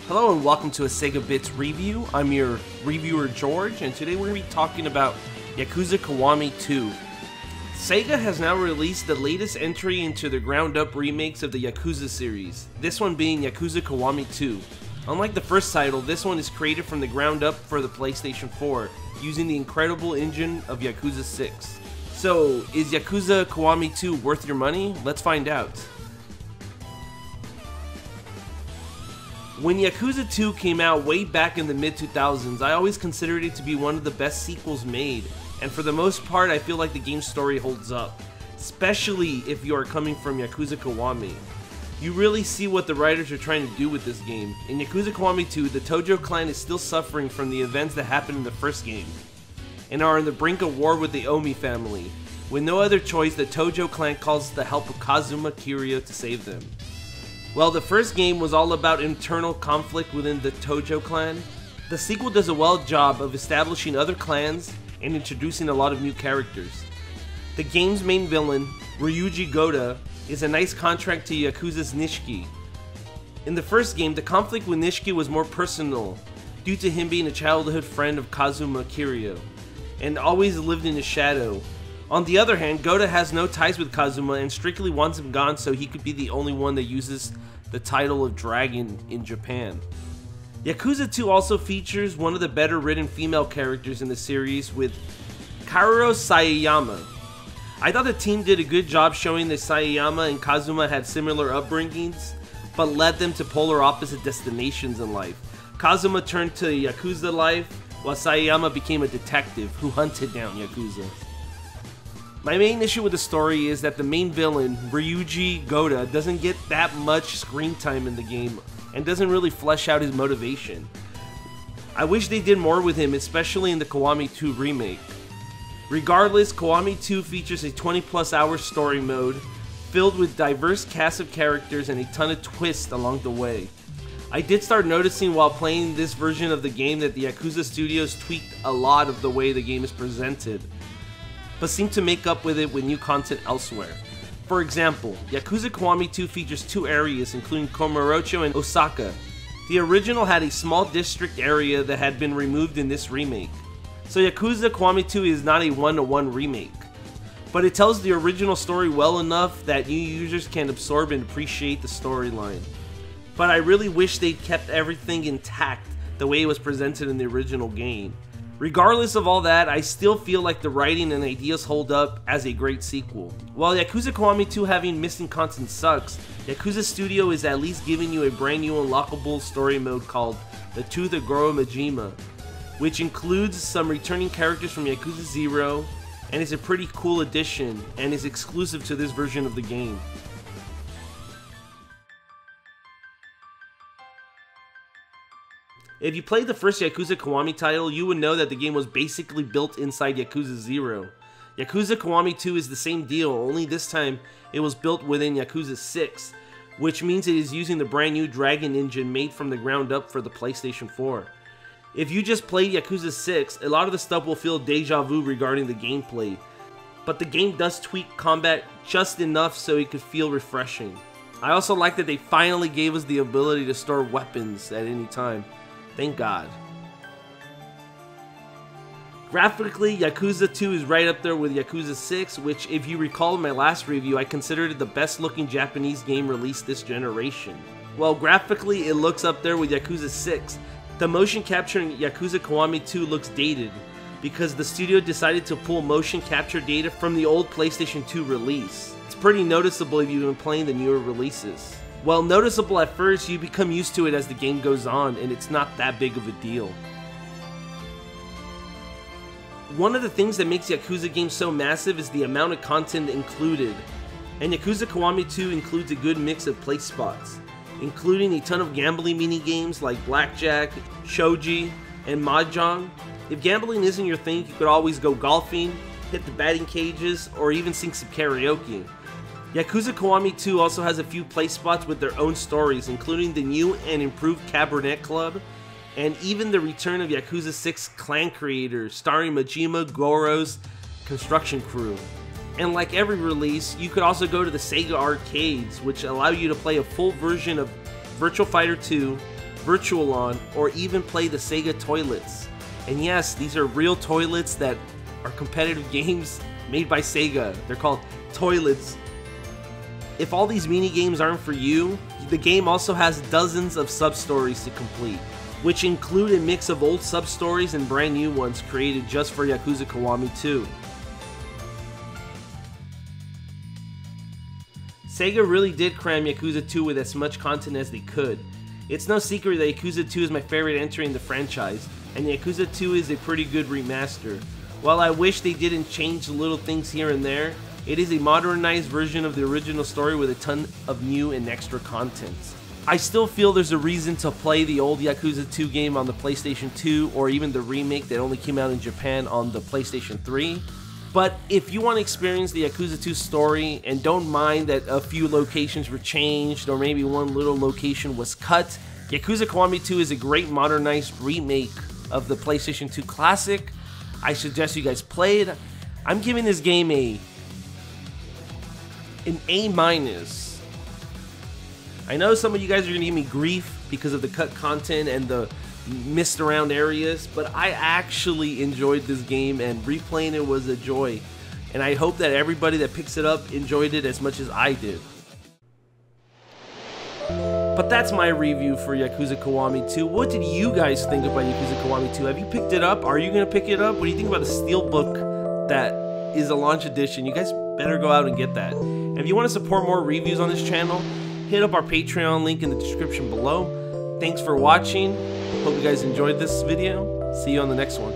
Hello and welcome to a SEGA Bits review. I'm your reviewer George, and today we're going to be talking about Yakuza Kiwami 2. SEGA has now released the latest entry into the ground-up remakes of the Yakuza series, this one being Yakuza Kiwami 2. Unlike the first title, this one is created from the ground up for the PlayStation 4, using the incredible engine of Yakuza 6. So, is Yakuza Kiwami 2 worth your money? Let's find out. When Yakuza 2 came out way back in the mid-2000s, I always considered it to be one of the best sequels made, and for the most part I feel like the game's story holds up, especially if you are coming from Yakuza Kiwami. You really see what the writers are trying to do with this game. In Yakuza Kiwami 2, the Tojo clan is still suffering from the events that happened in the first game, and are on the brink of war with the Omi family. With no other choice, the Tojo clan calls the help of Kazuma Kiryu to save them. While the first game was all about internal conflict within the Tojo clan, the sequel does a well job of establishing other clans and introducing a lot of new characters. The game's main villain, Ryuji Goda, is a nice contrast to Yakuza's Nishiki. In the first game, the conflict with Nishiki was more personal, due to him being a childhood friend of Kazuma Kiryu, and always lived in his shadow. On the other hand, Goda has no ties with Kazuma and strictly wants him gone so he could be the only one that uses the title of Dragon in Japan. Yakuza 2 also features one of the better written female characters in the series with Kaoru Saeyama. I thought the team did a good job showing that Saeyama and Kazuma had similar upbringings, but led them to polar opposite destinations in life. Kazuma turned to Yakuza life, while Saeyama became a detective who hunted down Yakuza. My main issue with the story is that the main villain, Ryuji Goda, doesn't get that much screen time in the game and doesn't really flesh out his motivation. I wish they did more with him, especially in the Kiwami 2 remake. Regardless, Kiwami 2 features a 20+ hour story mode filled with diverse cast of characters and a ton of twists along the way. I did start noticing while playing this version of the game that the Yakuza studios tweaked a lot of the way the game is presented, but seem to make up with it with new content elsewhere. For example, Yakuza Kiwami 2 features two areas including Kamurocho and Osaka. The original had a small district area that had been removed in this remake. So Yakuza Kiwami 2 is not a one-to-one remake, but it tells the original story well enough that new users can absorb and appreciate the storyline. But I really wish they'd kept everything intact the way it was presented in the original game. Regardless of all that, I still feel like the writing and ideas hold up as a great sequel. While Yakuza Kiwami 2 having missing content sucks, Yakuza Studio is at least giving you a brand new unlockable story mode called The Tooth of Goro Majima, which includes some returning characters from Yakuza 0, and is a pretty cool addition, and is exclusive to this version of the game. If you played the first Yakuza Kiwami title, you would know that the game was basically built inside Yakuza 0. Yakuza Kiwami 2 is the same deal, only this time it was built within Yakuza 6, which means it is using the brand new Dragon engine made from the ground up for the PlayStation 4. If you just played Yakuza 6, a lot of the stuff will feel deja vu regarding the gameplay, but the game does tweak combat just enough so it could feel refreshing. I also like that they finally gave us the ability to store weapons at any time. Thank God. Graphically, Yakuza 2 is right up there with Yakuza 6, which, if you recall in my last review, I considered it the best looking Japanese game released this generation. Well, graphically, it looks up there with Yakuza 6. The motion capture in Yakuza Kiwami 2 looks dated, because the studio decided to pull motion capture data from the old PlayStation 2 release. It's pretty noticeable if you've been playing the newer releases. While noticeable at first, you become used to it as the game goes on, and it's not that big of a deal. One of the things that makes Yakuza games so massive is the amount of content included, and Yakuza Kiwami 2 includes a good mix of play spots, including a ton of gambling mini-games like blackjack, shogi, and mahjong. If gambling isn't your thing, you could always go golfing, hit the batting cages, or even sing some karaoke. Yakuza Kiwami 2 also has a few play spots with their own stories, including the new and improved Cabernet Club, and even the return of Yakuza 6 clan creators, starring Majima Goro's construction crew. And like every release, you could also go to the SEGA arcades, which allow you to play a full version of Virtua Fighter 2, Virtualon, or even play the SEGA toilets. And yes, these are real toilets that are competitive games made by SEGA. They're called toilets. If all these mini games aren't for you, the game also has dozens of sub-stories to complete, which include a mix of old sub-stories and brand new ones created just for Yakuza Kiwami 2. SEGA really did cram Yakuza 2 with as much content as they could. It's no secret that Yakuza 2 is my favorite entry in the franchise, and Yakuza 2 is a pretty good remaster. While I wish they didn't change little things here and there, it is a modernized version of the original story with a ton of new and extra content. I still feel there's a reason to play the old Yakuza 2 game on the PlayStation 2 or even the remake that only came out in Japan on the PlayStation 3. But if you want to experience the Yakuza 2 story and don't mind that a few locations were changed or maybe one little location was cut, Yakuza Kiwami 2 is a great modernized remake of the PlayStation 2 classic. I suggest you guys play it. I'm giving this game an A-. I know some of you guys are going to give me grief because of the cut content and the missed around areas, but I actually enjoyed this game and replaying it was a joy. And I hope that everybody that picks it up enjoyed it as much as I did. But that's my review for Yakuza Kiwami 2. What did you guys think about Yakuza Kiwami 2? Have you picked it up? Are you going to pick it up? What do you think about the Steelbook that is a launch edition? You guys better go out and get that. And if you want to support more reviews on this channel, hit up our Patreon link in the description below. Thanks for watching. Hope you guys enjoyed this video. See you on the next one.